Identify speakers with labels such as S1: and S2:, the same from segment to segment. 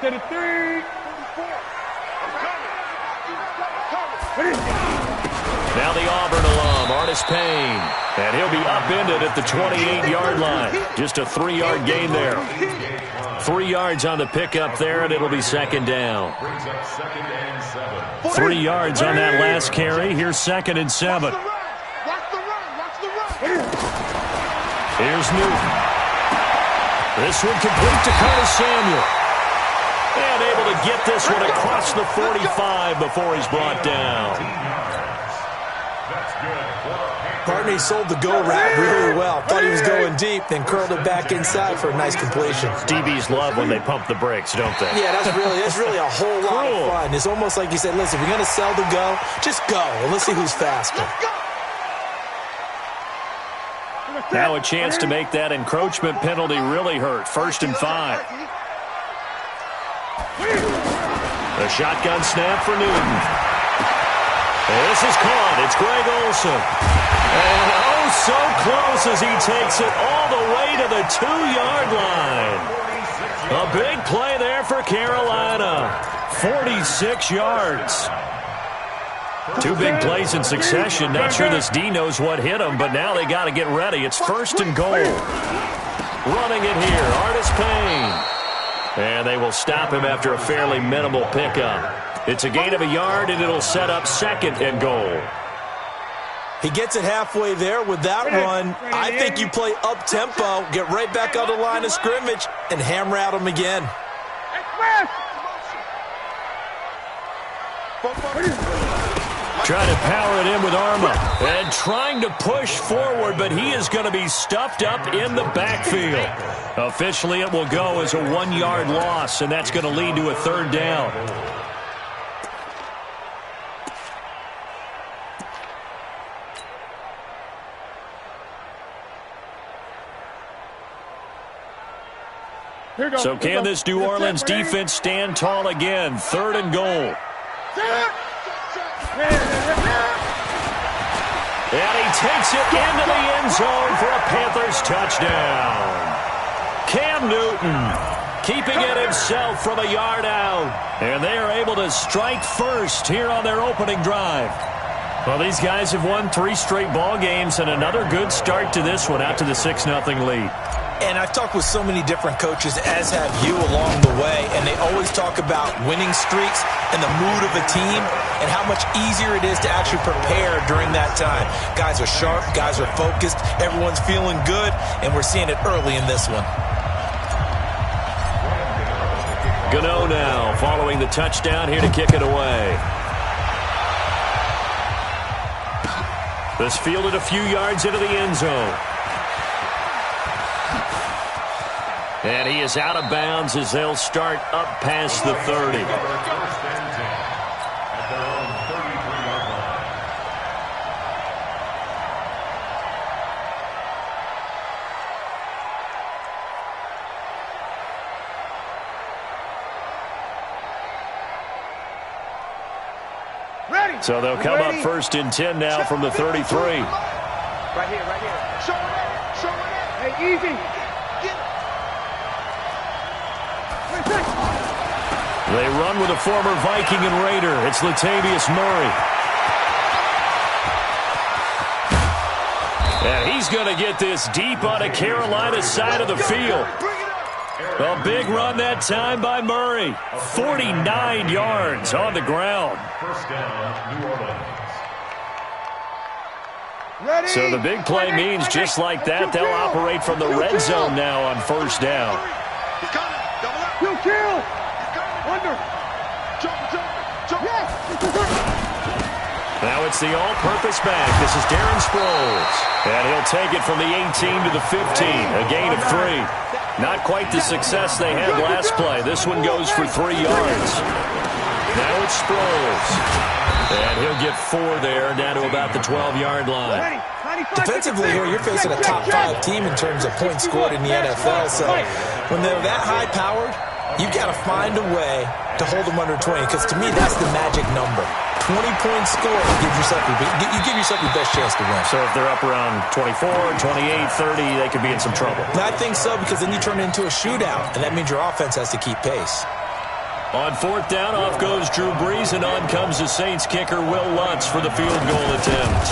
S1: to the 3.
S2: Now the Auburn alum, Artis Payne. And he'll be upended at the 28-yard line. Just a 3-yard gain there. 3 yards on the pickup there, and it'll be second down. 3 yards on that last carry. Here's 2nd and 7. Here's Newton. This one complete to Curtis Samuel. And able to get this one across the 45 before he's brought down.
S3: Partney sold the go route really well. Thought he was going deep, then curled it back inside for a nice completion.
S2: DBs love when they pump the brakes, don't they?
S3: Yeah, that's really a whole lot of fun. It's almost like you said, listen, we're going to sell the go. Just go, and let's see who's faster.
S2: Now a chance to make that encroachment penalty really hurt. 1st and 5. The shotgun snap for Newton. This is caught. It's Greg Olsen. And oh, so close as he takes it all the way to the 2-yard line. A big play there for Carolina. 46 yards. 2 big plays in succession. Not sure this D knows what hit him, but now they got to get ready. It's 1st and goal. Running it here, Artis Payne. And they will stop him after a fairly minimal pickup. It's a gain of a yard, and it'll set up 2nd and goal.
S3: He gets it halfway there with that run. I think you play up-tempo, get right back on the line of scrimmage, and hammer at him again.
S2: Trying to power it in with Arma. And trying to push forward, but he is going to be stuffed up in the backfield. Officially, it will go as a 1-yard loss, and that's going to lead to a 3rd down. So can this New Orleans defense stand tall again? 3rd and goal. And he takes it into the end zone for a Panthers touchdown. Cam Newton keeping it himself from a yard out. And they are able to strike first here on their opening drive. Well, these guys have won 3 straight ball games and another good start to this one out to the 6-0 lead.
S3: And I've talked with so many different coaches, as have you, along the way, and they always talk about winning streaks and the mood of a team and how much easier it is to actually prepare during that time. Guys are sharp, guys are focused, everyone's feeling good, and we're seeing it early in this one.
S2: Gano now following the touchdown here to kick it away. This fielded a few yards into the end zone. And he is out of bounds as they'll start up past the 30. So they'll come up 1st and 10 now from the 33.
S1: Right here, right here. Show it. Hey, easy.
S2: They run with a former Viking and Raider. It's Latavius Murray. And he's going to get this deep on a Carolina side of the field. A big run that time by Murray. 49 yards on the ground.
S4: First down, New Orleans.
S2: So the big play means just like that, they'll operate from the red zone now on 1st down. Now it's the all-purpose back. This is Darren Sproles. And he'll take it from the 18 to the 15. A gain of 3. Not quite the success they had last play. This one goes for 3 yards. Now it's Sproles. And he'll get 4 there, down to about the 12-yard line.
S3: Defensively here, you're facing a top 5 team in terms of points scored in the NFL. So when they're that high-powered, you've got to find a way to hold them under 20, because to me, that's the magic number. 20 points scored, you give yourself your best chance to win.
S2: So if they're up around 24, 28, 30, they could be in some trouble.
S3: I think so, because then you turn it into a shootout, and that means your offense has to keep pace.
S2: On fourth down, off goes Drew Brees, and on comes the Saints kicker, Will Lutz, for the field goal attempt.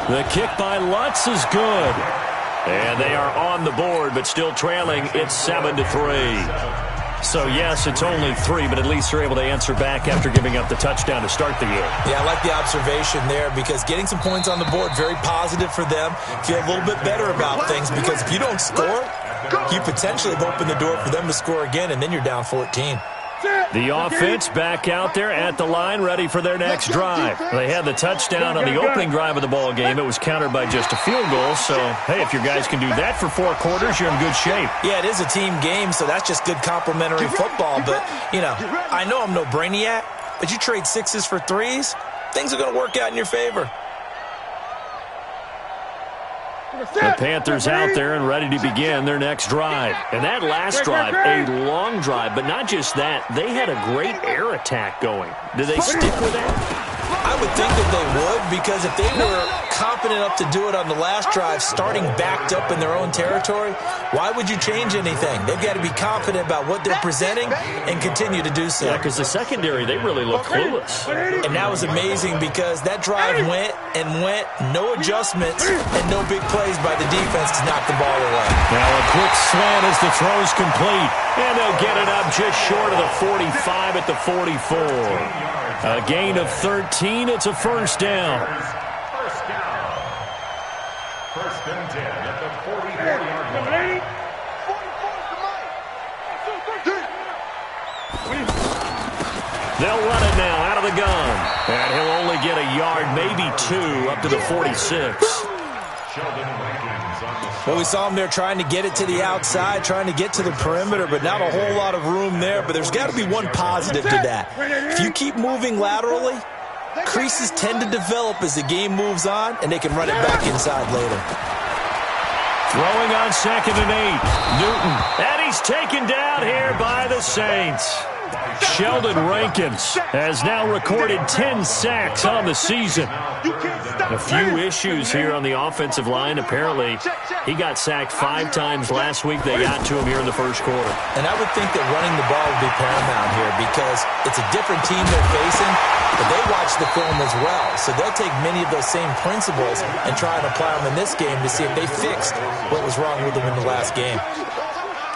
S2: The kick by Lutz is good. And they are on the board, but still trailing. It's 7-3. So, yes, it's only 3, but at least they're able to answer back after giving up the touchdown to start the year.
S3: Yeah, I like the observation there because getting some points on the board, very positive for them. Feel a little bit better about things because if you don't score, you potentially have opened the door for them to score again, and then you're down 14.
S2: The offense back out there at the line, ready for their next drive. They had the touchdown on the opening drive of the ball game. It was countered by just a field goal. So, hey, if your guys can do that for 4 quarters, you're in good shape.
S3: Yeah, it is a team game, so that's just good complimentary football. But, you know, I know I'm no brainiac, but you trade 6s for 3s, things are going to work out in your favor.
S2: The Panthers out there and ready to begin their next drive. And that last drive, a long drive, but not just that. They had a great air attack going. Do they stick with that?
S3: I would think that they would, because if they were confident enough to do it on the last drive, starting backed up in their own territory, why would you change anything? They've got to be confident about what they're presenting and continue to do so.
S2: Yeah, because the secondary, they really look clueless.
S3: And that was amazing because that drive went, no adjustments, and no big plays by the defense to knock the ball away.
S2: Now a quick slant as the throw's complete, and they'll get it up just short of the 45 at the 44. A gain of 13. It's a first down.
S4: First down. First and 10 at the 44-yard line.
S2: They'll run it now out of the gun. And he'll only get a yard, maybe 2, up to the 46.
S3: Well, we saw him there trying to get it to the outside, trying to get to the perimeter, but not a whole lot of room there. But there's got to be one positive to that. If you keep moving laterally, creases tend to develop as the game moves on, and they can run it back inside later.
S2: Throwing on 2nd and 8. Newton. And he's taken down here by the Saints. Sheldon Rankins has now recorded 10 sacks on the season. A few issues here on the offensive line. Apparently, he got sacked 5 times last week. They got to him here in the first quarter.
S3: And I would think that running the ball would be paramount here because it's a different team they're facing, but they watch the film as well. So they'll take many of those same principles and try and apply them in this game to see if they fixed what was wrong with them in the last game.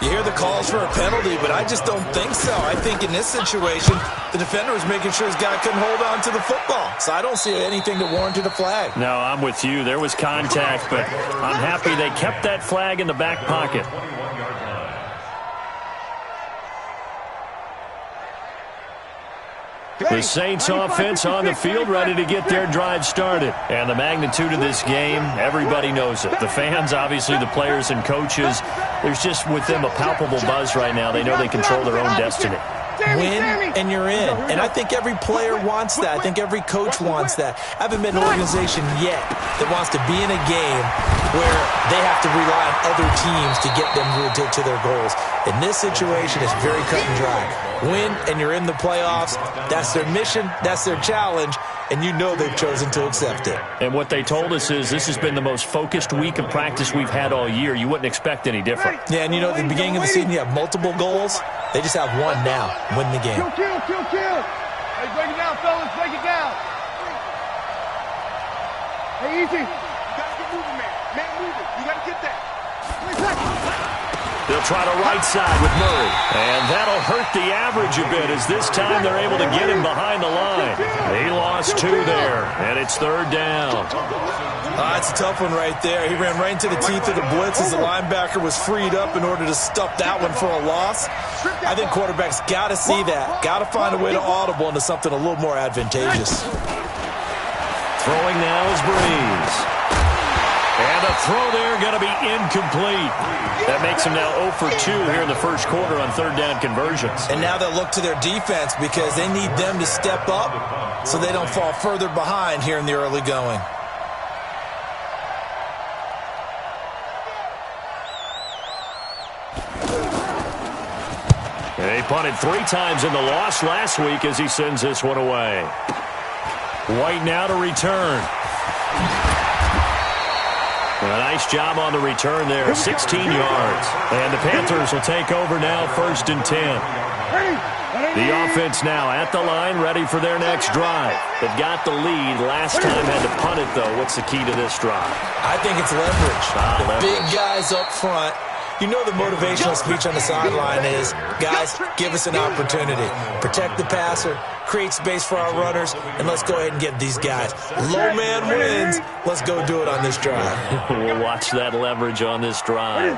S3: You hear the calls for a penalty, but I just don't think so. I think in this situation, the defender was making sure his guy couldn't hold on to the football. So I don't see anything that warranted a flag.
S2: No, I'm with you. There was contact, but I'm happy they kept that flag in the back pocket. The Saints offense on the field, ready to get their drive started. And the magnitude of this game, everybody knows it. The fans, obviously the players and coaches, there's just with them a palpable buzz right now. They know they control their own destiny.
S3: Win, and you're in. And I think every player wants that. I think every coach wants that. I haven't met an organization yet that wants to be in a game where they have to rely on other teams to get them to their goals. In this situation, it's very cut and dry. Win, and you're in the playoffs. That's their mission. That's their challenge. And you know they've chosen to accept it.
S2: And what they told us is this has been the most focused week of practice we've had all year. You wouldn't expect any different.
S3: Yeah, and you know, at the beginning of the season, you have multiple goals. They just have one now. Win the game.
S1: Kill. Hey, break it down, fellas. Break it down. Hey, easy. You got to get moving, man. Man, moving. You got to get that.
S2: They'll try to right side with Murray. And that'll hurt the average a bit as this time they're able to get him behind the line. He lost 2 there, and it's 3rd down.
S3: That's a tough one right there. He ran right into the teeth of the blitz as the linebacker was freed up in order to stop that one for a loss. I think quarterbacks got to see that. Got to find a way to audible into something a little more advantageous.
S2: Throwing now is Brees. And the throw there going to be incomplete. That makes him now 0 for 2 here in the first quarter on 3rd down conversions.
S3: And now they'll look to their defense because they need them to step up so they don't fall further behind here in the early going.
S2: And he punted 3 times in the loss last week as he sends this one away. White now to return. A nice job on the return there, 16 yards. And the Panthers will take over now, 1st and 10. The offense now at the line, ready for their next drive. They've got the lead. Last time had to punt it, though. What's the key to this drive?
S3: I think it's leverage.
S2: Leverage.
S3: Big guys up front. You know the motivational speech on the sideline is, guys, give us an opportunity. Protect the passer, create space for our runners, and let's go ahead and get these guys. Low man wins. Let's go do it on this drive.
S2: We'll watch that leverage on this drive.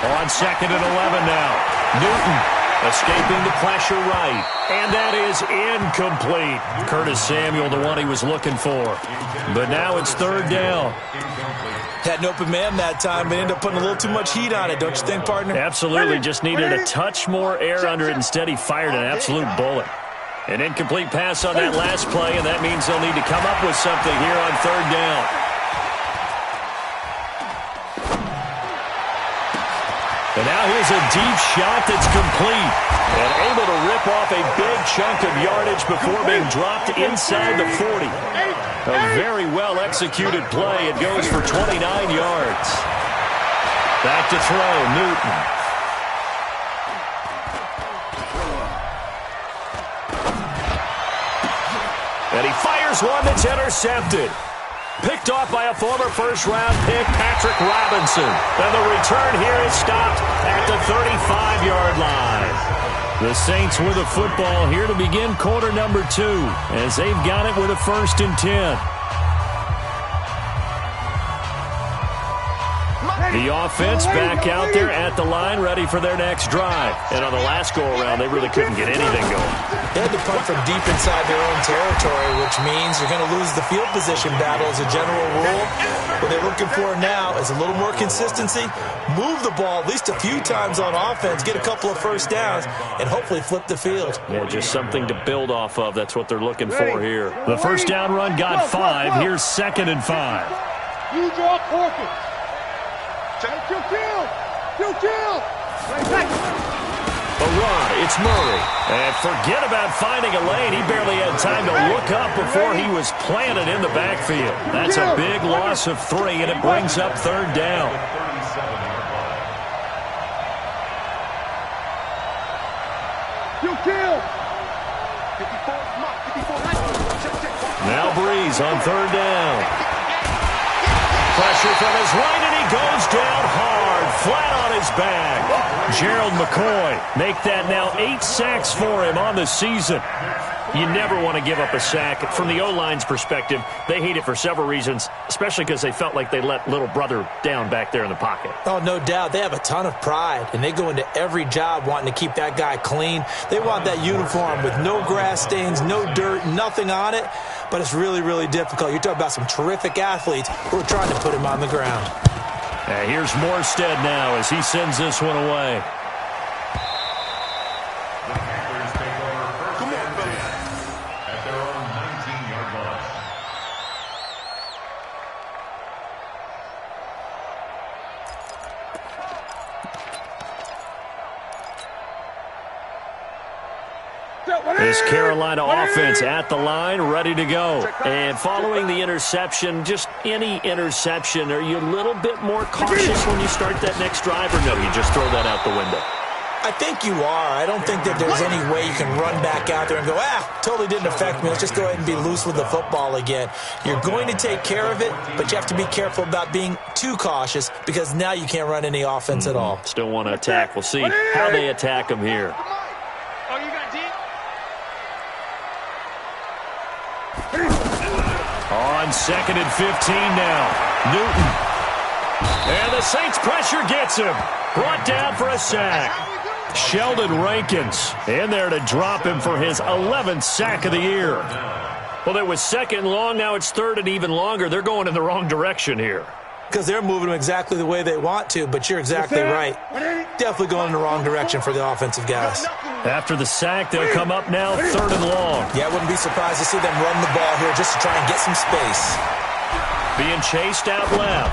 S2: On 2nd and 11 now. Newton escaping the pressure right. And that is incomplete. Curtis Samuel, the one he was looking for. But now it's 3rd down.
S3: Had an open man that time, but ended up putting a little too much heat on it, don't you think, partner?
S2: Absolutely. Just needed a touch more air under it. Instead, he fired an absolute bullet. An incomplete pass on that last play, and that means they'll need to come up with something here on 3rd down. And now here's a deep shot that's complete. And able to rip off a big chunk of yardage before being dropped inside the 40. A very well-executed play. It goes for 29 yards. Back to throw, Newton. And he fires one that's intercepted. Picked off by a former first-round pick, Patrick Robinson. And the return here is stopped at the 35-yard line. The Saints with a football here to begin quarter number 2 as they've got it with a 1st and 10. The offense back out there at the line, ready for their next drive. And on the last go-around, they really couldn't get anything going.
S3: They had to punt from deep inside their own territory, which means you're going to lose the field position battle as a general rule. What they're looking for now is a little more consistency, move the ball at least a few times on offense, get a couple of first downs, and hopefully flip the field.
S2: Yeah, just something to build off of. That's what they're looking for here. The first down run got 5. Here's 2nd and 5.
S1: You draw Corkins. Take your kill. You kill.
S2: A run, it's Murray. And forget about finding a lane. He barely had time to look up before he was planted in the backfield. That's a big loss of 3, and it brings up 3rd down.
S1: You kill.
S2: Now Breeze on 3rd down. Pressure from his right, and he goes down hard, flat on his back. Gerald McCoy make that now 8 sacks for him on the season. You never want to give up a sack. From the O-line's perspective, they hate it for several reasons, especially because they felt like they let little brother down back there in the pocket.
S3: Oh, no doubt. They have a ton of pride, and they go into every job wanting to keep that guy clean. They want that uniform with no grass stains, no dirt, nothing on it. But it's really, really difficult. You're talking about some terrific athletes who are trying to put him on the ground.
S2: Here's Morstead now as he sends this one away.
S4: The Packers take over 1st and 10 at their own 19-yard line.
S2: This Carolina offense at the line, ready to go. And following the interception, just any interception, are you a little bit more cautious when you start that next drive, or no, you just throw that out the window?
S3: I think you are. I don't think that there's any way you can run back out there and go, totally didn't affect me. Let's just go ahead and be loose with the football again. You're going to take care of it, but you have to be careful about being too cautious because now you can't run any offense at all.
S2: Still want to attack. We'll see how they attack them here. On 2nd and 15 now. Newton. And the Saints pressure gets him. Brought down for a sack. Sheldon Rankins in there to drop him for his 11th sack of the year. Well, it was 2nd long. Now it's 3rd and even longer. They're going in the wrong direction here.
S3: Because they're moving them exactly the way they want to, but you're exactly right. Definitely going in the wrong direction for the offensive guys.
S2: After the sack, they'll come up now 3rd and long.
S3: Yeah, I wouldn't be surprised to see them run the ball here just to try and get some space.
S2: Being chased out left.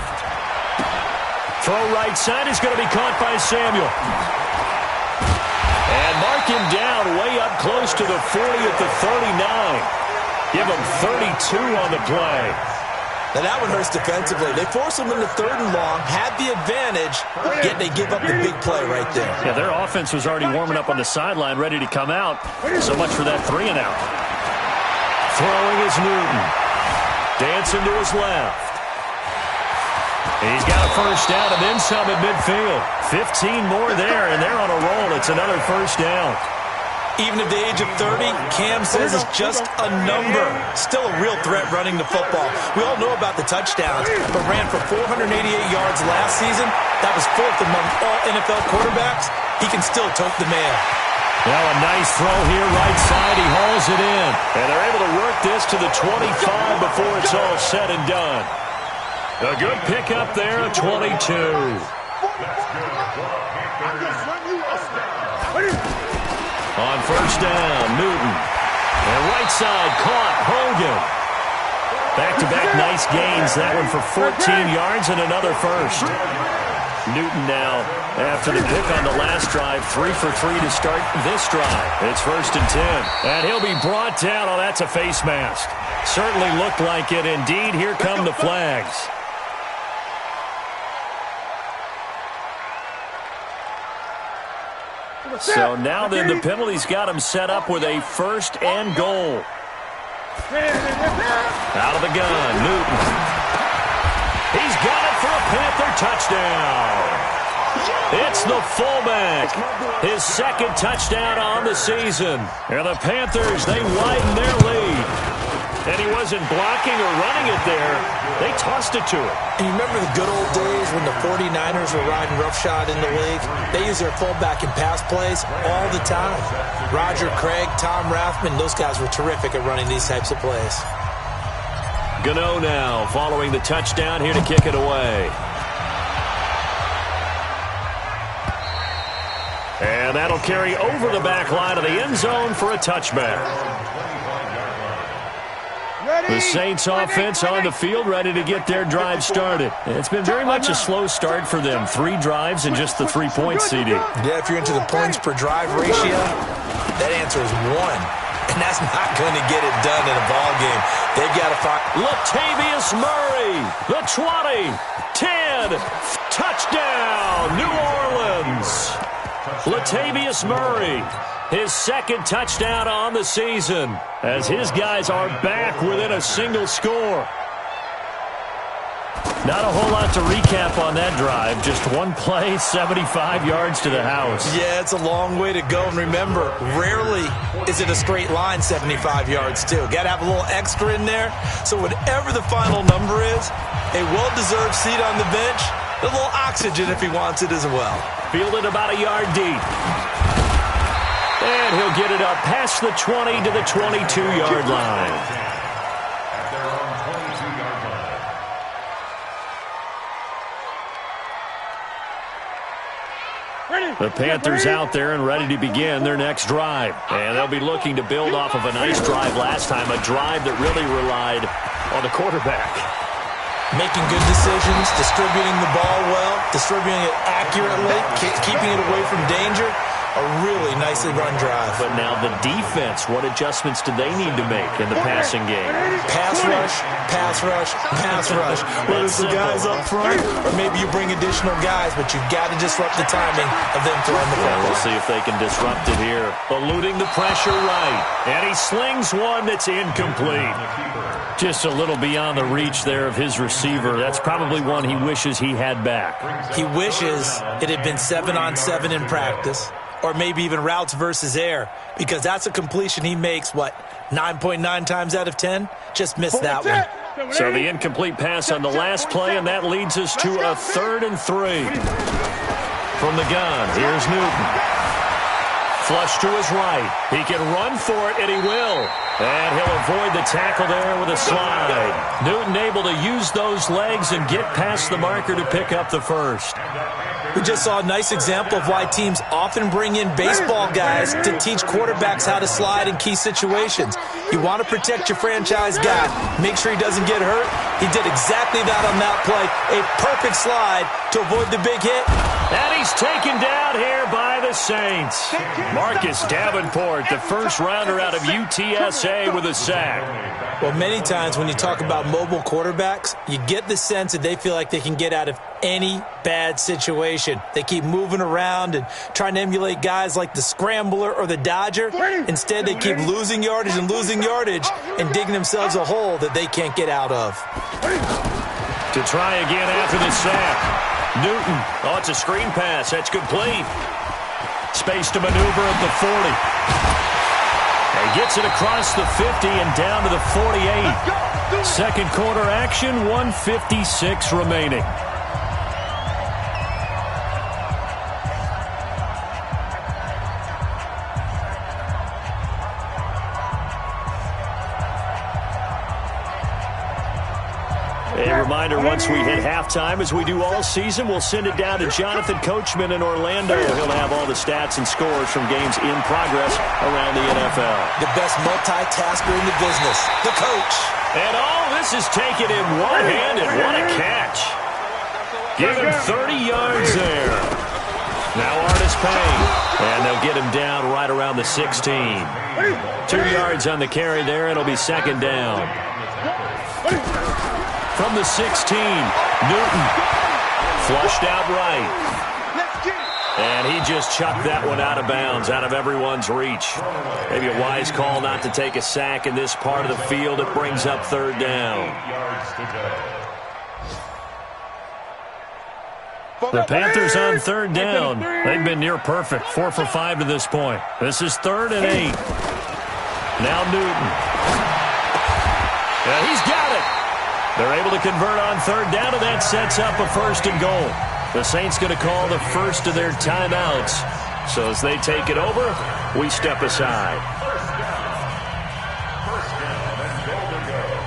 S2: Throw right side is going to be caught by Samuel. And mark him down way up close to the 40 at the 39. Give him 32 on the play.
S3: Now that one hurts defensively. They force them into 3rd and long, had the advantage, yet they give up the big play right there.
S2: Yeah, their offense was already warming up on the sideline, ready to come out. So much for that 3-and-out. Throwing is Newton. Dancing to his left. He's got a first down and then some at midfield. 15 more there, and they're on a roll. It's another first down.
S3: Even at the age of 30, Cam says it's just a number. Still a real threat running the football. We all know about the touchdowns, but ran for 488 yards last season. That was 4th among all NFL quarterbacks. He can still tote the mail.
S2: Now a nice throw here, right side. He hauls it in. And they're able to work this to the 25 before it's all said and done. A good pickup there, a 22. On first down, Newton. And right side, caught, Hogan. Back-to-back nice gains. That one for 14 yards and another first. Newton now, after the pick on the last drive, 3 for 3 to start this drive. It's 1st and 10. And he'll be brought down. Oh, that's a face mask. Certainly looked like it. Indeed, here come the flags. So now then the penalty's got him set up with a 1st and goal. Out of the gun, Newton. He's got it for a Panther touchdown. It's the fullback. His 2nd touchdown on the season. And the Panthers, they widen their lead. And he wasn't blocking or running it there. They tossed it to him.
S3: And you remember the good old days when the 49ers were riding roughshod in the league? They used their fullback in pass plays all the time. Roger Craig, Tom Rathman, those guys were terrific at running these types of plays.
S2: Gano now following the touchdown here to kick it away. And that'll carry over the back line of the end zone for a touchback. The Saints offense on the field, ready to get their drive started. It's been very much a slow start for them. 3 drives and just the 3 points, CD.
S3: Yeah, if you're into the points per drive ratio, that answer is 1. And that's not going to get it done in a ball game. They've got to find
S2: Latavius Murray, the 20, 10, touchdown, New Orleans. Latavius Murray, his 2nd touchdown on the season, as his guys are back within a single score. Not a whole lot to recap on that drive. Just one play, 75 yards to the house.
S3: Yeah, it's a long way to go. And remember, rarely is it a straight line 75 yards, too. Got to have a little extra in there. So whatever the final number is, a well-deserved seat on the bench, a little oxygen if he wants it as well.
S2: Fielded about a yard deep. And he'll get it up past the 20 to the 22-yard line. The Panthers out there and ready to begin their next drive. And they'll be looking to build off of a nice drive last time, a drive that really relied on the quarterback.
S3: Making good decisions, distributing the ball well, distributing it accurately, keeping it away from danger. A really nicely run drive.
S2: But now the defense, what adjustments do they need to make in the passing game?
S3: Pass rush, pass rush, pass rush. Whether it's the guys up front or maybe you bring additional guys, but you've got to disrupt the timing of them throwing the football.
S2: We'll see if they can disrupt it here. Eluding the pressure right. And he slings one that's incomplete. Just a little beyond the reach there of his receiver. That's probably one he wishes he had back.
S3: He wishes it had been 7-on-7 in practice. Or maybe even routes versus air, because that's a completion he makes, 9.9 times out of 10? Just missed that one.
S2: So the incomplete pass on the last play, and that leads us to a 3rd and 3. From the gun, here's Newton. Flush to his right. He can run for it, and he will. And he'll avoid the tackle there with a slide. Newton able to use those legs and get past the marker to pick up the first.
S3: We just saw a nice example of why teams often bring in baseball guys to teach quarterbacks how to slide in key situations. You want to protect your franchise guy. Make sure he doesn't get hurt. He did exactly that on that play. A perfect slide to avoid the big hit.
S2: And he's taken down here by the the Saints. Marcus Davenport, the first rounder out of UTSA with a sack.
S3: Well, many times when you talk about mobile quarterbacks, you get the sense that they feel like they can get out of any bad situation. They keep moving around and trying to emulate guys like the Scrambler or the Dodger. Instead, they keep losing yardage and digging themselves a hole that they can't get out of.
S2: To try again after the sack. Newton. Oh, it's a screen pass. That's complete. Space to maneuver at the 40. He gets it across the 50 and down to the 48. Second quarter action, 1:56 remaining. A reminder, once we hit halftime, as we do all season, we'll send it down to Jonathan Coachman in Orlando. He'll have all the stats and scores from games in progress around the NFL.
S3: The best multitasker in the business, the coach.
S2: And all this is taken in one-handed. What a catch. Give him 30 yards there. Now Artis Payne. And they'll get him down right around the 16. 2 yards on the carry there. It'll be second down. From the 16, Newton flushed out right. And he just chucked that one out of bounds, out of everyone's reach. Maybe a wise call not to take a sack in this part of the field. It brings up third down. The Panthers on third down. They've been near perfect, 4 for 5 to this point. This is 3rd and 8. Now Newton. Yeah, he's got it. They're able to convert on third down, and that sets up a 1st and goal. The Saints going to call the first of their timeouts. So as they take it over, we step aside.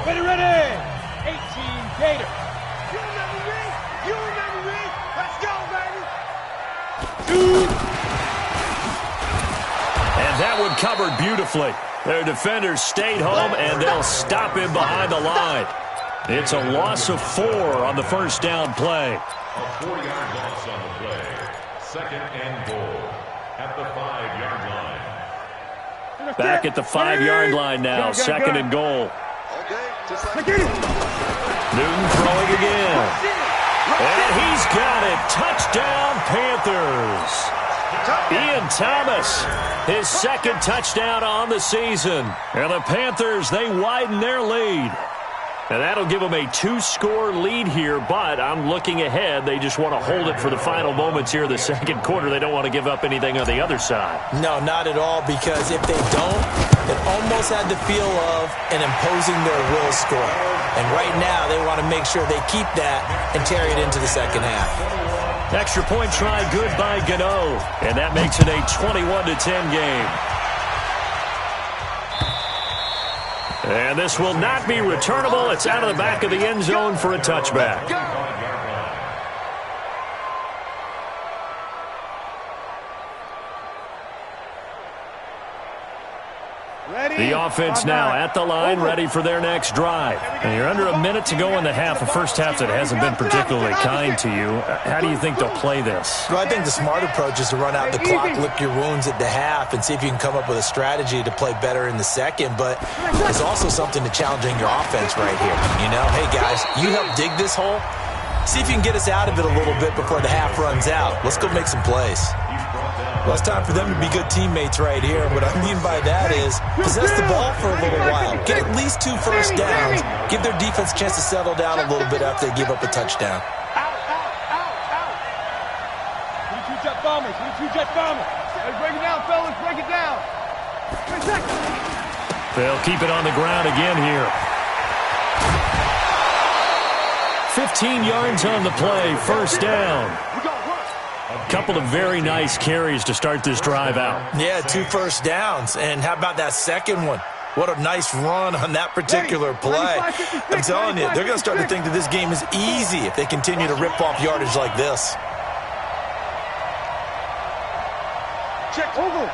S1: Ready. 18 Gator. You remember me? You remember me? Let's go, baby.
S2: And that one covered beautifully. Their defenders stayed home, and they'll stop him behind the line. It's a loss of 4 on the first down play.
S4: A 4-yard loss on the play. 2nd and goal at the 5-yard line.
S2: Back at the 5-yard line now, 2nd and goal. Newton throwing again. And he's got it. Touchdown, Panthers. Ian Thomas, his 2nd touchdown on the season. And the Panthers, they widen their lead. And that'll give them a 2-score lead here, but I'm looking ahead. They just want to hold it for the final moments here in the second quarter. They don't want to give up anything on the other side.
S3: No, not at all, because if they don't, it almost had the feel of an imposing their will score. And right now, they want to make sure they keep that and carry it into the second half.
S2: Extra point try good by Gano, and that makes it a 21-10 game. And this will not be returnable. It's out of the back of the end zone for a touchback. The offense now at the line, ready for their next drive. And you're under a minute to go in the half, a first half that hasn't been particularly kind to you. How do you think they'll play this?
S3: Well, I think the smart approach is to run out the clock, lick your wounds at the half, and see if you can come up with a strategy to play better in the second. But there's also something to challenging your offense right here. You know, hey, guys, you help dig this hole. See if you can get us out of it a little bit before the half runs out. Let's go make some plays. Well, it's time for them to be good teammates right here. What I mean by that is possess the ball for a little while. Get at least 2 first downs. Give their defense a chance to settle down a little bit after they give up a touchdown.
S1: We need 2 jet bombers. Hey, break it down, fellas. Break it down.
S2: They'll keep it on the ground again here. 15 yards on the play, first down. A couple of very nice carries to start this drive out.
S3: Yeah, 2 first downs. And how about that second one? What a nice run on that particular play. I'm telling you, they're going to start to think that this game is easy if they continue to rip off yardage like this.
S1: Check over.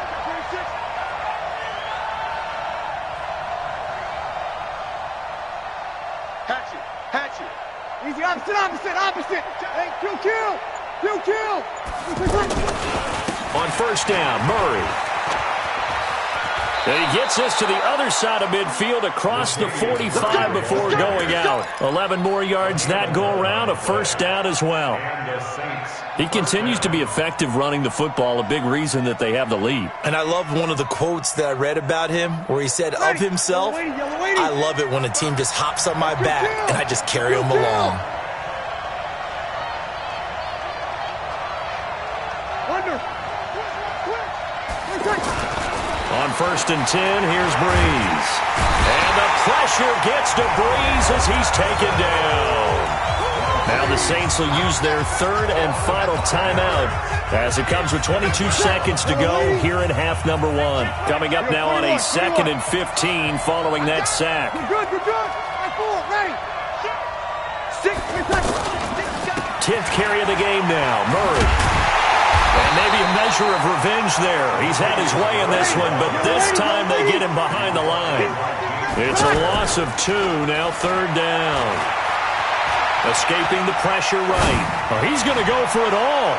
S1: Hatchet. Easy, opposite. Hey, kill.
S2: On first down, Murray. And he gets us to the other side of midfield across the 45 before going out. 11 more yards that go around, a first down as well. He continues to be effective running the football, a big reason that they have the lead.
S3: And I love one of the quotes that I read about him where he said of himself, I love it when a team just hops on my back and I just carry them along.
S2: On first and 10, here's Breeze. And the pressure gets to Breeze as he's taken down. Now the Saints will use their third and final timeout as it comes with 22 seconds to go here in half number 1. Coming up now on a 2nd and 15 following that sack.
S1: You're good.
S2: 10th carry of the game now, Murray. And maybe a measure of revenge there. He's had his way in this one, but this time they get him behind the line. It's a loss of 2, now 3rd down. Escaping the pressure right. Oh, he's going to go for it all.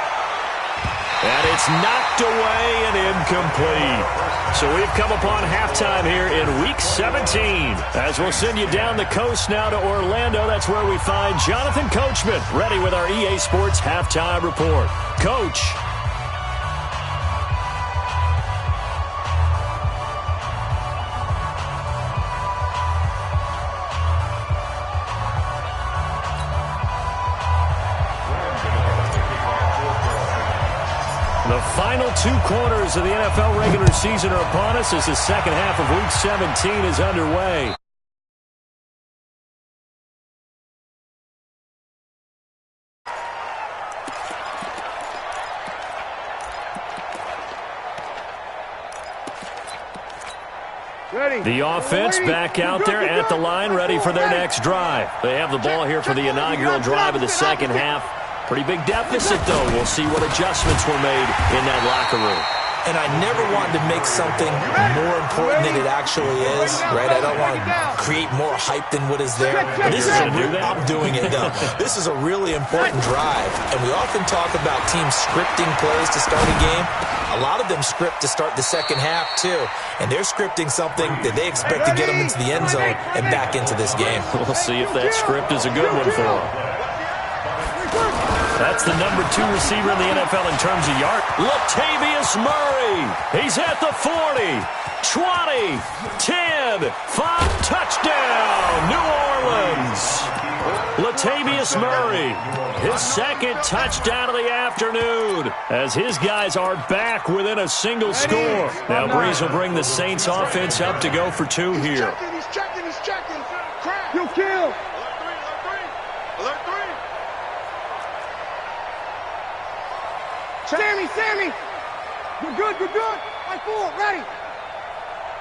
S2: And it's knocked away and incomplete. So we've come upon halftime here in Week 17. As we'll send you down the coast now to Orlando, that's where we find Jonathan Coachman, ready with our EA Sports Halftime Report. Coach. The final 2 quarters of the NFL regular season are upon us as the second half of Week 17 is underway. The offense back out there at the line, ready for their next drive. They have the ball here for the inaugural drive of the second half. Pretty big deficit, though. We'll see what adjustments were made in that locker room.
S3: And I never wanted to make something more important than it actually is, right? I don't want to create more hype than what is there. This is I'm doing it, though. This is a really important drive. And we often talk about teams scripting plays to start a game. A lot of them script to start the second half, too. And they're scripting something that they expect to get them into the end zone and back into this game.
S2: We'll see if that script is a good one for them. That's the number 2 receiver in the NFL in terms of yards. Latavius Murray. He's at the 40, 20, 10, 5, touchdown, New Orleans. Latavius Murray, his second touchdown of the afternoon, as his guys are back within a single score. Now Breeze will bring the Saints offense up to go for 2 here.
S1: He's checking. You'll kill. Sammy! You're good. Right forward, ready.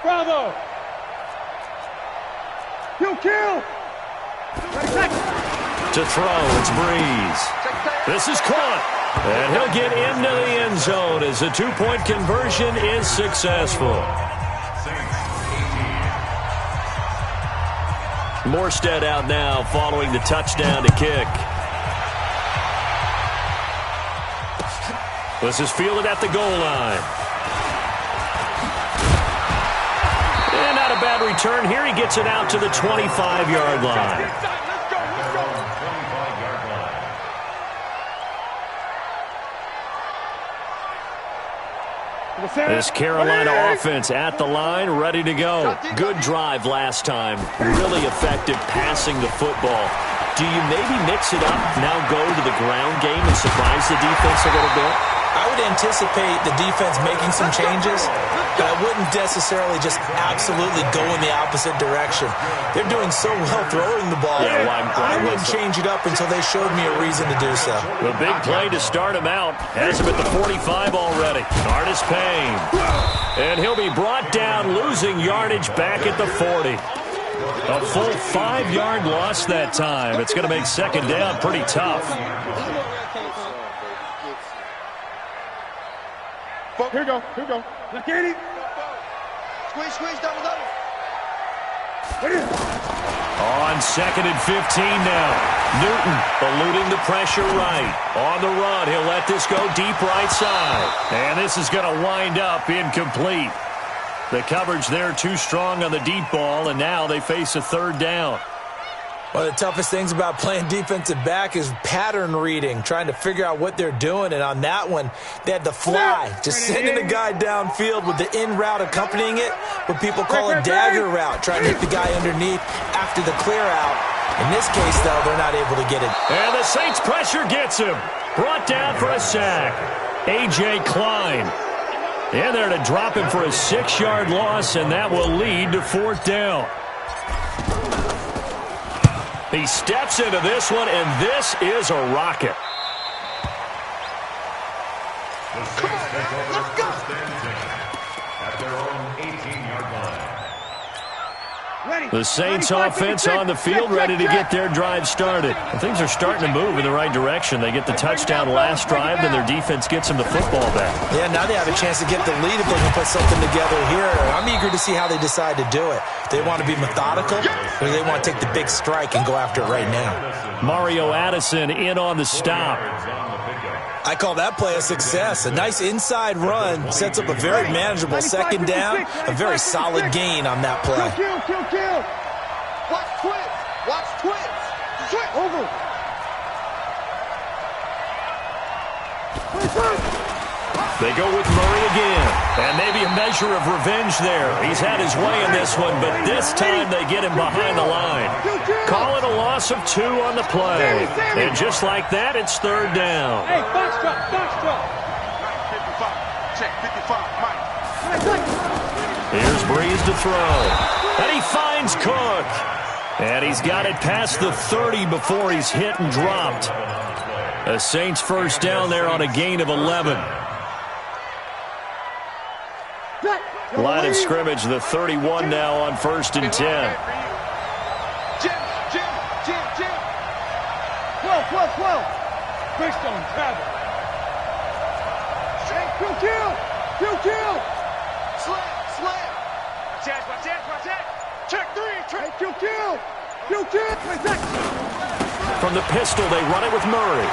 S1: Bravo. You'll kill.
S2: To throw, it's Breeze. This is caught. And he'll get into the end zone as the 2-point conversion is successful. Morstead out now following the touchdown to kick. This is fielded at the goal line. And not a bad return here. He gets it out to the 25-yard line. This Carolina offense at the line, ready to go. Good drive last time. Really effective passing the football. Do you maybe mix it up, now go to the ground game and surprise the defense a little bit?
S3: I would anticipate the defense making some changes, but I wouldn't necessarily just absolutely go in the opposite direction. They're doing so well throwing the ball.
S2: Yeah,
S3: I wouldn't change it up until they showed me a reason to do so.
S2: The big play to start him out has him at the 45 already. Artis Payne. And he'll be brought down, losing yardage back at the 40. A full 5-yard loss that time. It's going to make second down pretty tough.
S1: Here we go. Look at it. Squeeze, double.
S2: On 2nd and 15 now. Newton eluding the pressure right. On the run, he'll let this go deep right side. And this is going to wind up incomplete. The coverage there too strong on the deep ball, and now they face a third down.
S3: One of the toughest things about playing defensive back is pattern reading, trying to figure out what they're doing. And on that one, they had the fly, just sending a guy downfield with the in route accompanying it, what people call a dagger route, trying to hit the guy underneath after the clear out. In this case, though, they're not able to get it.
S2: And the Saints pressure gets him. Brought down for a sack. A.J. Klein in there to drop him for a 6-yard loss, and that will lead to fourth down. He steps into this one, and this is a rocket.
S4: The Saints take over first and 10 at their own 18-yard line.
S2: The Saints offense on the field, ready to get their drive started. And things are starting to move in the right direction. They get the touchdown last drive, then their defense gets them the football back.
S3: Yeah, now they have a chance to get the lead if they can put something together here. I'm eager to see how they decide to do it. They want to be methodical, or they want to take the big strike and go after it right now.
S2: Mario Addison in on the stop.
S3: I call that play a success. A nice inside run sets up a very manageable second down, a very solid gain on that play.
S1: Kill. Watch twins. Watch twins. Switch. Over.
S2: They go with Murray again. And maybe a measure of revenge there. He's had his way in this one, but this time they get him behind the line. Call it a loss of 2 on the play. And just like that, it's third down.
S1: Hey, box drop. 55. Check 55. Mike.
S2: Here's Breeze to throw. And he finds Cook. And he's got it past the 30 before he's hit and dropped. A Saints first down there on a gain of 11. Line of scrimmage, the 31 now on first and 10.
S1: Jim. 12. Fixed on travel. Kill. Slam. Watch that. Check 3. Kill.
S2: From the pistol, they run it with Murray.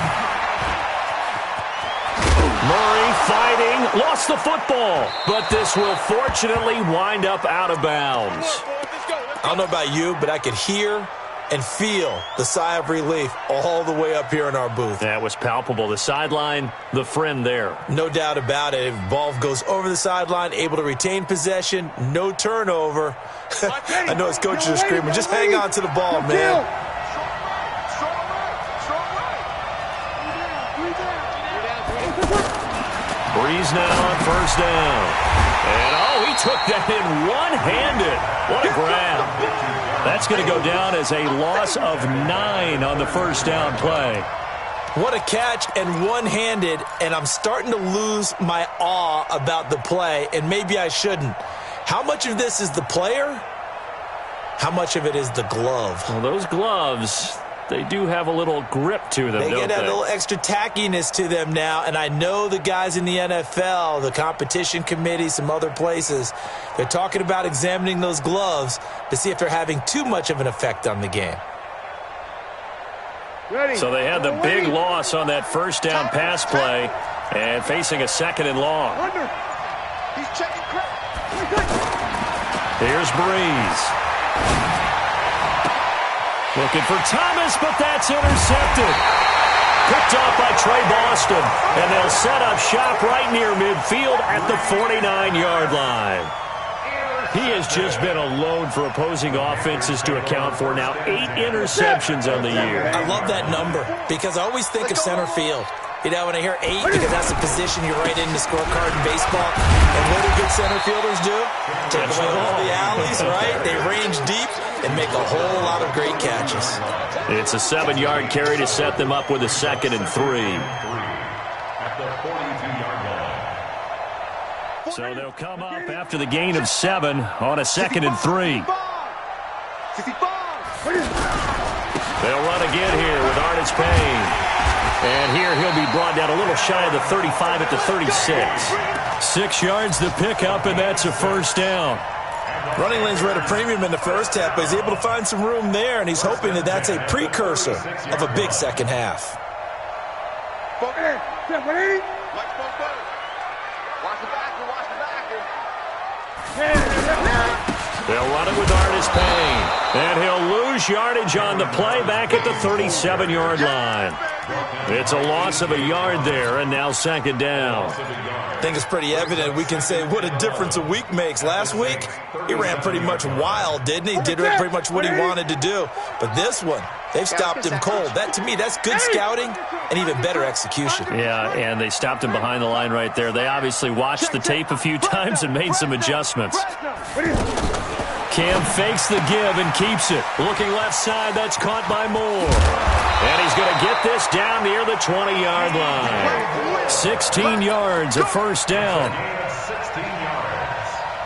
S2: Murray fighting, lost the football, but this will fortunately wind up out of bounds.
S3: I don't know about you, but I could hear and feel the sigh of relief all the way up here in our booth.
S2: That was palpable. The sideline, the friend there.
S3: No doubt about it. Ball goes over the sideline, able to retain possession, no turnover. I know his coaches are screaming, just hang on to the ball, man.
S2: Breeze now on first down. And, he took that in one-handed. What a grab. That's going to go down as a loss of 9 on the first down play.
S3: What a catch and one-handed, and I'm starting to lose my awe about the play, and maybe I shouldn't. How much of this is the player? How much of it is the glove?
S2: Well, those gloves, they do have a little grip to them,
S3: They
S2: don't
S3: get a little extra tackiness to them now, and I know the guys in the NFL, the competition committee, some other places, they're talking about examining those gloves to see if they're having too much of an effect on the game.
S2: So they had the big loss on that first down pass play and facing a second and long. Here's Breeze. Looking for Thomas, but that's intercepted. Picked off by Trey Boston, and they'll set up shop right near midfield at the 49-yard line. He has just been a load for opposing offenses to account for now 8 interceptions on the year.
S3: I love that number because I always think of center field. You know, when I hear 8, because that's a position you write in the scorecard in baseball. And what do good center fielders do? Take away all the alleys, right? They range deep and make a whole lot of great catches.
S2: It's a 7-yard carry to set them up with a 2nd and 3.
S4: At the 42-yard line.
S2: So they'll come up after the gain of 7 on a 2nd and 3. They'll run again here with Artis Payne. And here he'll be brought down a little shy of the 35 at the 36. 6 yards to pick up, and that's a first down.
S3: Running lanes were at a premium in the first half, but he's able to find some room there, and he's hoping that that's a precursor of a big second half.
S2: They'll run it with Artis Payne, and he'll lose yardage on the play back at the 37-yard line. It's a loss of a yard there, and now second down.
S3: I think it's pretty evident. We can say what a difference a week makes. Last week, he ran pretty much wild, didn't he? Did pretty much what he wanted to do. But this one, they've stopped him cold. That, to me, that's good scouting and even better execution.
S2: Yeah, and they stopped him behind the line right there. They obviously watched the tape a few times and made some adjustments. Cam fakes the give and keeps it. Looking left side, that's caught by Moore. And he's going to get this down near the 20-yard line. 16 yards, a first down.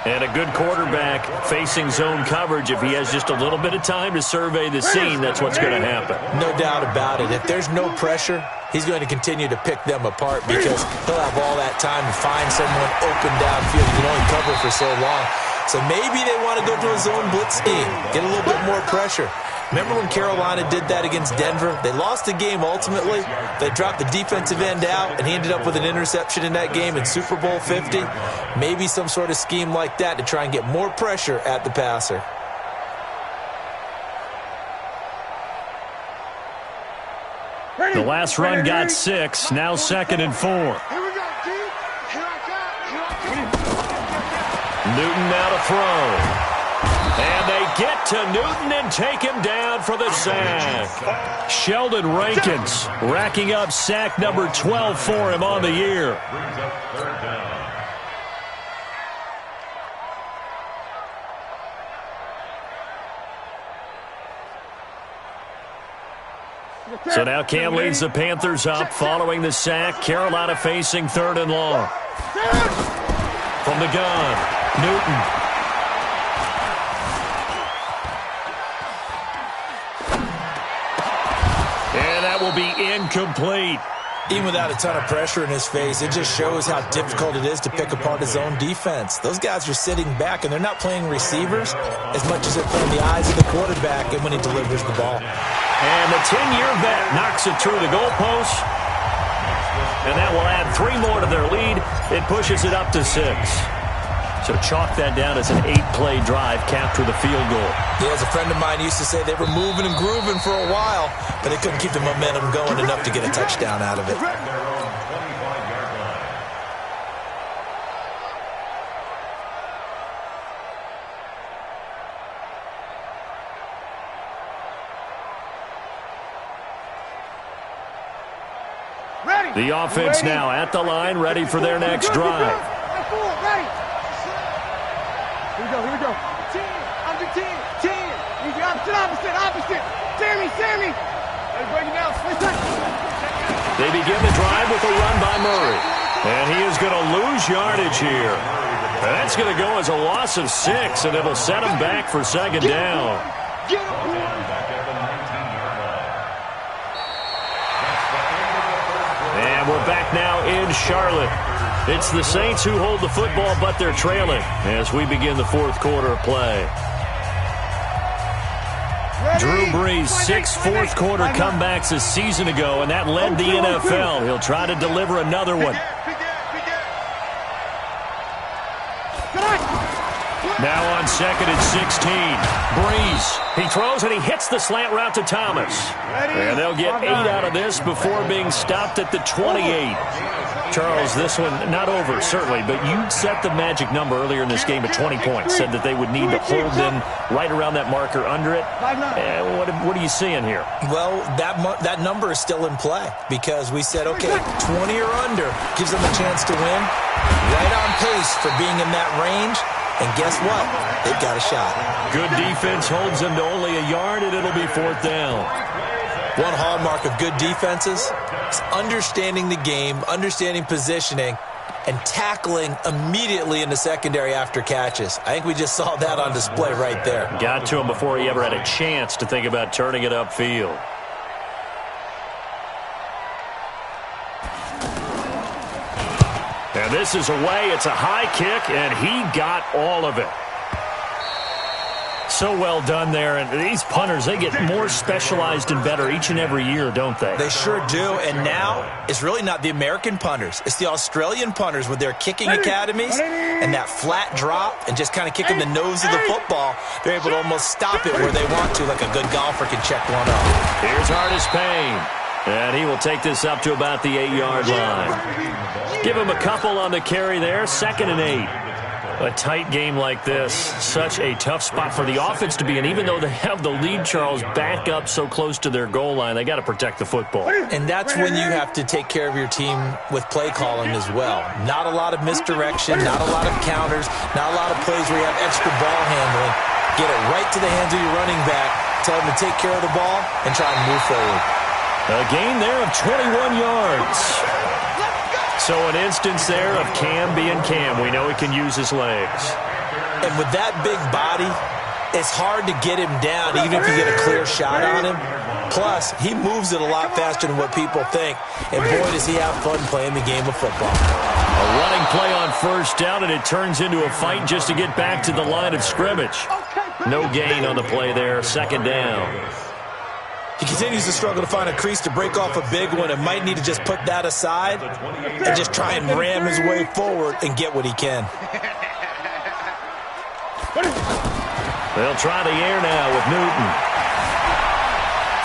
S2: And a good quarterback facing zone coverage. If he has just a little bit of time to survey the scene, that's what's going to happen.
S3: No doubt about it. If there's no pressure, he's going to continue to pick them apart because he'll have all that time to find someone open downfield. You can only cover for so long. So maybe they want to go to a zone blitz scheme, get a little bit more pressure. Remember when Carolina did that against Denver? They lost the game ultimately. They dropped the defensive end out, and he ended up with an interception in that game in Super Bowl 50. Maybe some sort of scheme like that to try and get more pressure at the passer.
S2: The last run got 6, now 2nd and 4. Newton now to throw. And they get to Newton and take him down for the sack. Sheldon Rankins racking up sack number 12 for him on the year.
S4: Brings up third down.
S2: So now Cam leads the Panthers up following the sack. Carolina facing 3rd and long. From the gun, Newton. And that will be incomplete.
S3: Even without a ton of pressure in his face, it just shows how difficult it is to pick apart his own defense. Those guys are sitting back, and they're not playing receivers as much as they're playing the eyes of the quarterback and when he delivers the ball.
S2: And the 10-year vet knocks it through the goalpost. And that will add 3 more to their lead. It pushes it up to 6. So chalk that down as an 8-play drive capped with a field goal.
S3: Yeah, as a friend of mine used to say, they were moving and grooving for a while, but they couldn't keep the momentum going enough to get a touchdown out of it.
S2: The offense now at the line, ready for their next drive.
S1: Here we go. 10, under 10, 10. Easy, opposite. Sammy. Hey, break it down.
S2: They begin the drive with a run by Murray. And he is going to lose yardage here. And that's going to go as a loss of 6, and it'll set him back for 2nd down. And we're back now in Charlotte. It's the Saints who hold the football, but they're trailing as we begin the 4th quarter of play. Drew Brees, 6 fourth-quarter comebacks a season ago, and that led the NFL. He'll try to deliver another one. Now on 2nd and 16. Brees, he throws and he hits the slant route to Thomas. And they'll get 8 out of this before being stopped at the 28. Charles, this one not over, certainly, but you set the magic number earlier in this game at 20 points. Said that they would need to hold them right around that marker under it. What are you seeing here?
S3: Well, that number is still in play because we said, okay, 20 or under gives them a chance to win. Right on pace for being in that range. And guess what? They've got a shot.
S2: Good defense holds them to only a yard, and it'll be 4th down.
S3: One hallmark of good defenses is understanding the game, understanding positioning, and tackling immediately in the secondary after catches. I think we just saw that on display right there.
S2: Got to him before he ever had a chance to think about turning it upfield. And this is away. It's a high kick, and he got all of it. So well done there. And these punters, they get more specialized and better each and every year, don't they?
S3: They sure do. And now it's really not the American punters. It's the Australian punters with their kicking academies and that flat drop and just kind of kicking the nose of the football. They're able to almost stop it where they want to, like a good golfer can check one off.
S2: Here's Hardest Payne. And he will take this up to about the 8-yard line. Give him a couple on the carry there. 2nd and 8. A tight game like this, such a tough spot for the offense to be in. Even though they have the lead, Charles, back up so close to their goal line, they got to protect the football.
S3: And that's when you have to take care of your team with play calling as well. Not a lot of misdirection, not a lot of counters, not a lot of plays where you have extra ball handling. Get it right to the hands of your running back, tell them to take care of the ball, and try and move forward.
S2: A gain there of 21 yards. So an instance there of Cam being Cam. We know he can use his legs.
S3: And with that big body, it's hard to get him down, even if you get a clear shot on him. Plus, he moves it a lot faster than what people think. And boy, does he have fun playing the game of football.
S2: A running play on 1st down, and it turns into a fight just to get back to the line of scrimmage. No gain on the play there. 2nd down.
S3: He continues to struggle to find a crease to break off a big one and might need to just put that aside and just try and ram his way forward and get what he can.
S2: They'll try the air now with Newton.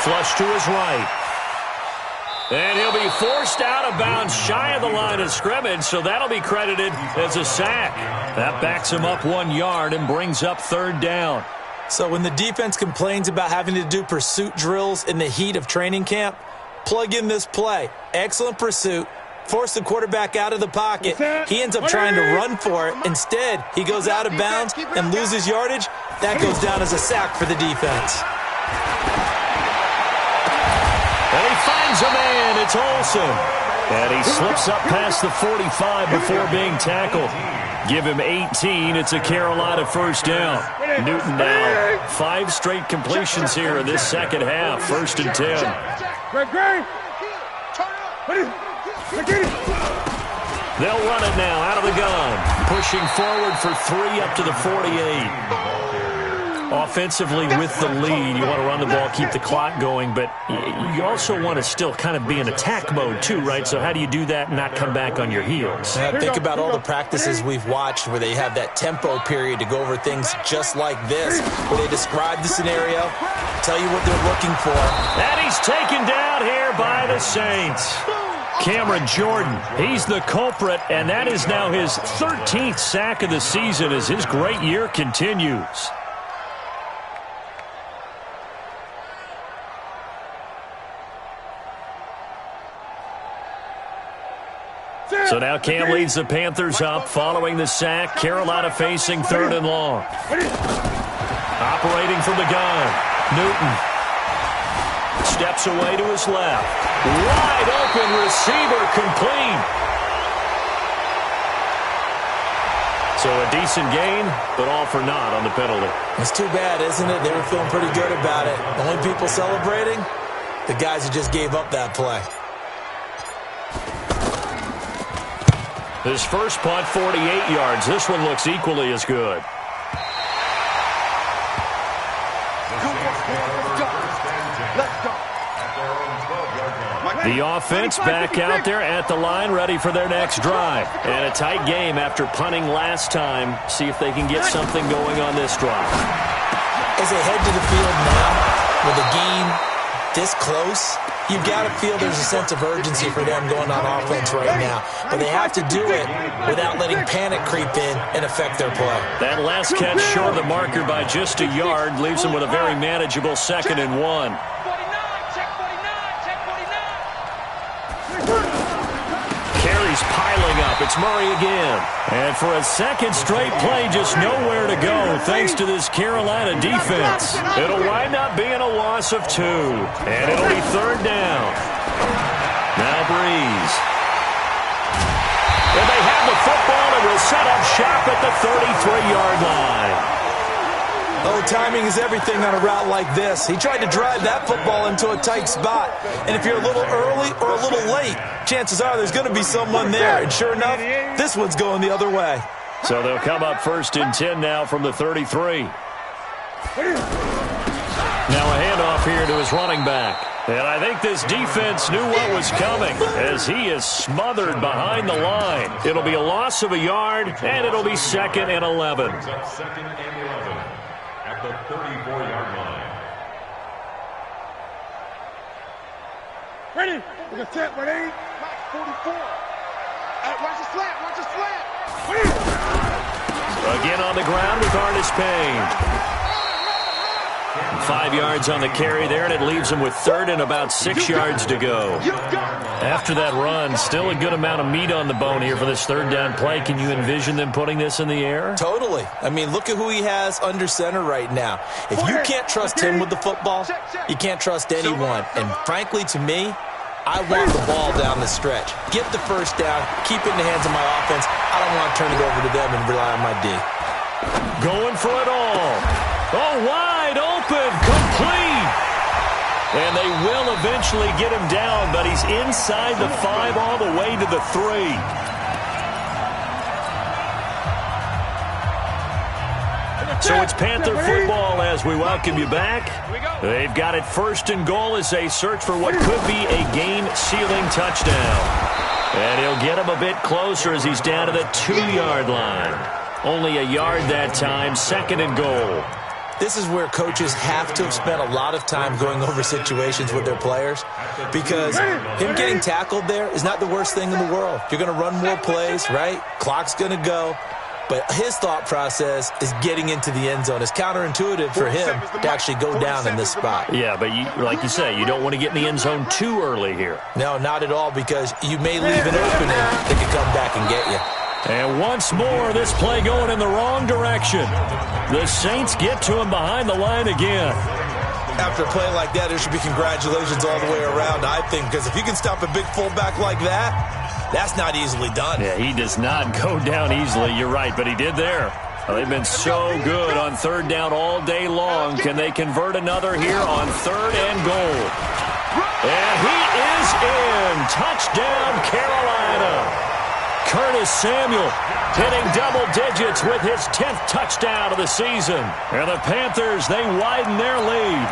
S2: Flush to his right. And he'll be forced out of bounds shy of the line of scrimmage, so that'll be credited as a sack. That backs him up 1 yard and brings up 3rd down.
S3: So when the defense complains about having to do pursuit drills in the heat of training camp, plug in this play. Excellent pursuit. Force the quarterback out of the pocket. He ends up trying to run for it. Instead, he goes out of bounds and loses yardage. That goes down as a sack for the defense.
S2: And he finds a man. It's Olsen. And he slips up past the 45 before being tackled. Give him 18. It's a Carolina 1st down. Newton now 5 straight completions here in this 2nd half. 1st and 10. They'll run it now out of the gun. Pushing forward for 3 up to the 48. Offensively with the lead, you want to run the ball, keep the clock going, but you also want to still kind of be in attack mode too, right? So how do you do that and not come back on your heels?
S3: Think about all the practices we've watched where they have that tempo period to go over things just like this, where they describe the scenario, tell you what they're looking for.
S2: And he's taken down here by the Saints. Cameron Jordan, he's the culprit, and that is now his 13th sack of the season as his great year continues. So now Cam leads the Panthers up following the sack. Carolina facing 3rd and long. Operating from the gun. Newton steps away to his left. Wide open receiver complete. So a decent gain, but all for naught on the penalty.
S3: It's too bad, isn't it? They were feeling pretty good about it. The only people celebrating, the guys who just gave up that play.
S2: His first punt, 48 yards. This one looks equally as good. The offense back out there at the line, ready for their next drive. And a tight game after punting last time. See if they can get something going on this drive.
S3: As they head to the field now, with the game this close, you've got to feel there's a sense of urgency for them going on offense right now. But they have to do it without letting panic creep in and affect their play.
S2: That last catch short of the marker by just a yard leaves them with a very manageable 2nd and 1. Carries piling up. It's Murray again. And for a second straight play, just nowhere to go thanks to this Carolina defense. It'll wind up being a loss of 2. And it'll be 3rd down. Now Breeze. And they have the football and will set up shop at the 33-yard line.
S3: Oh, timing is everything on a route like this. He tried to drive that football into a tight spot. And if you're a little early or a little late, chances are there's going to be someone there. And sure enough, this one's going the other way.
S2: So they'll come up 1st and 10 now from the 33. Now a handoff here to his running back. And I think this defense knew what was coming as he is smothered behind the line. It'll be a loss of a yard, and it'll be 2nd and 11.
S4: Second and 11 at the 34-yard line.
S1: Ready? We're going to set, ready? Max 44. Watch the slant, watch the slant.
S2: Again on the ground with Artis Payne. 5 yards on the carry there, and it leaves him with 3rd and about 6 yards to go. After that run, still a good amount of meat on the bone here for this 3rd down play. Can you envision them putting this in the air?
S3: Totally. I mean, look at who he has under center right now. If you can't trust him with the football, you can't trust anyone. And frankly, to me, I want the ball down the stretch. Get the 1st down, keep it in the hands of my offense. I don't want to turn it over to them and rely on my D.
S2: Going for it all. Oh, wide open, complete. And they will eventually get him down, but he's inside the 5 all the way to the 3. So it's Panther football as we welcome you back. They've got it 1st and goal as they search for what could be a game-sealing touchdown. And he'll get him a bit closer as he's down to the 2-yard line. Only a yard that time, 2nd and goal.
S3: This is where coaches have to have spent a lot of time going over situations with their players, because him getting tackled there is not the worst thing in the world. You're going to run more plays, right? Clock's going to go. But his thought process is getting into the end zone. It's counterintuitive for him to actually go down in this spot.
S2: Yeah, but like you say, you don't want to get in the end zone too early here.
S3: No, not at all, because you may leave an opening that could come back and get you.
S2: And once more, this play going in the wrong direction. The Saints get to him behind the line again.
S3: After a play like that, there should be congratulations all the way around, I think, because if you can stop a big fullback like that, that's not easily done.
S2: Yeah, he does not go down easily. You're right, but he did there. Well, they've been so good on 3rd down all day long. Can they convert another here on 3rd and goal? And he is in. Touchdown, Carolina. Curtis Samuel hitting double digits with his 10th touchdown of the season. And the Panthers, they widen their lead.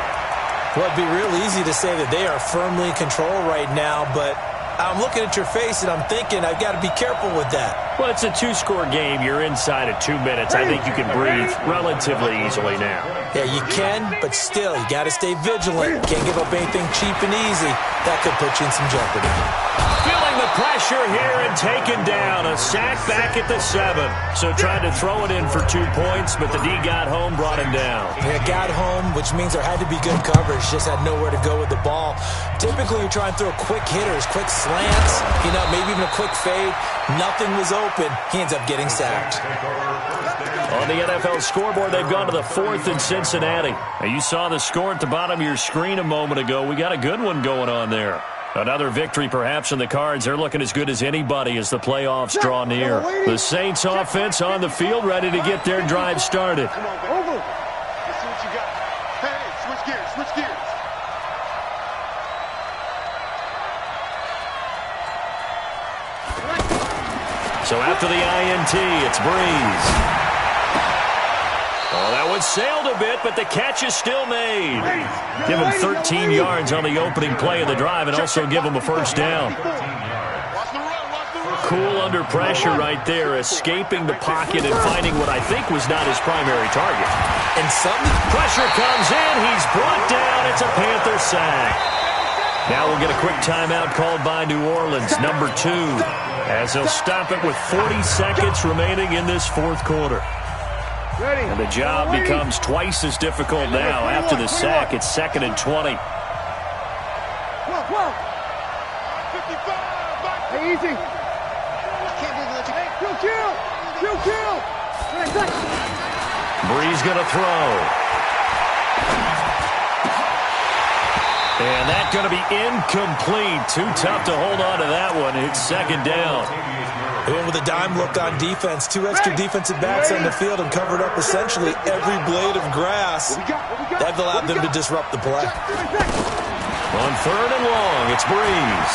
S3: Well, it'd be real easy to say that they are firmly in control right now, but I'm looking at your face and I'm thinking I've got to be careful with that.
S2: Well, it's a 2-score game. You're inside of 2 minutes. I think you can breathe relatively easily now.
S3: Yeah, you can, but still, you got to stay vigilant. Can't give up anything cheap and easy. That could put you in some jeopardy.
S2: Feeling the pressure here and taken down. A sack back at the 7. So tried to throw it in for 2 points, but the D got home, brought him down.
S3: Yeah, got home, which means there had to be good coverage. Just had nowhere to go with the ball. Typically, you're trying to throw quick hitters, quick slants, maybe even a quick fade. Nothing was open. He ends up getting sacked.
S2: On the NFL scoreboard, they've gone to the 4th in Cincinnati. Now, you saw the score at the bottom of your screen a moment ago. We got a good one going on there. Another victory perhaps in the cards. They're looking as good as anybody as the playoffs draw near. The Saints offense on the field, ready to get their drive started.
S1: Come on, over. Let's see what you got. Hey, switch gears, switch gears.
S2: So after the INT, it's Breeze. Oh, that one sailed a bit, but the catch is still made. Give him 13 yards on the opening play of the drive and also give him a 1st down. Cool under pressure right there, escaping the pocket and finding what I think was not his primary target.
S3: And some
S2: pressure comes in. He's brought down. It's a Panther sack. Now we'll get a quick timeout called by New Orleans, number 2, as they'll stop it with 40 seconds remaining in this 4th quarter. And the job becomes twice as difficult now. After the sack, it's 2nd and 20.
S1: Hey, easy. Kill.
S2: Breeze going to throw. And that's going to be incomplete. Too tough to hold on to that one. It's 2nd down.
S3: They went with a dime look on defense. 2 extra defensive backs on the field and covered up essentially every blade of grass. That allowed them to disrupt the play.
S2: On 3rd and long, it's Breeze.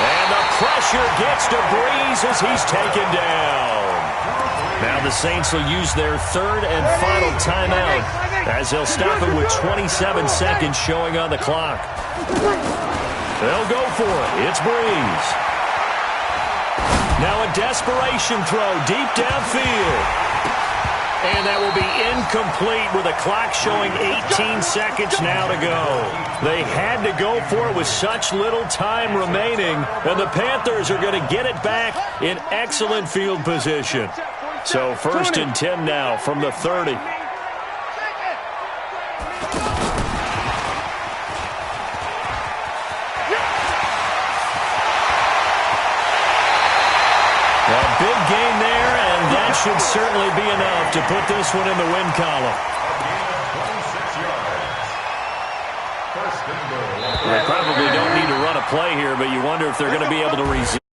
S2: And the pressure gets to Breeze as he's taken down. Now Now the Saints will use their third and final timeout as they'll stop it with 27 seconds showing on the clock. They'll go for it. It's Breeze. Now a desperation throw deep downfield. And that will be incomplete with a clock showing 18 seconds now to go. They had to go for it with such little time remaining, and the Panthers are going to get it back in excellent field position. So 1st and 10 now from the 30. A big gain there, and that should certainly be enough to put this one in the win column. They probably don't need to run a play here, but you wonder if they're going to be able to resist.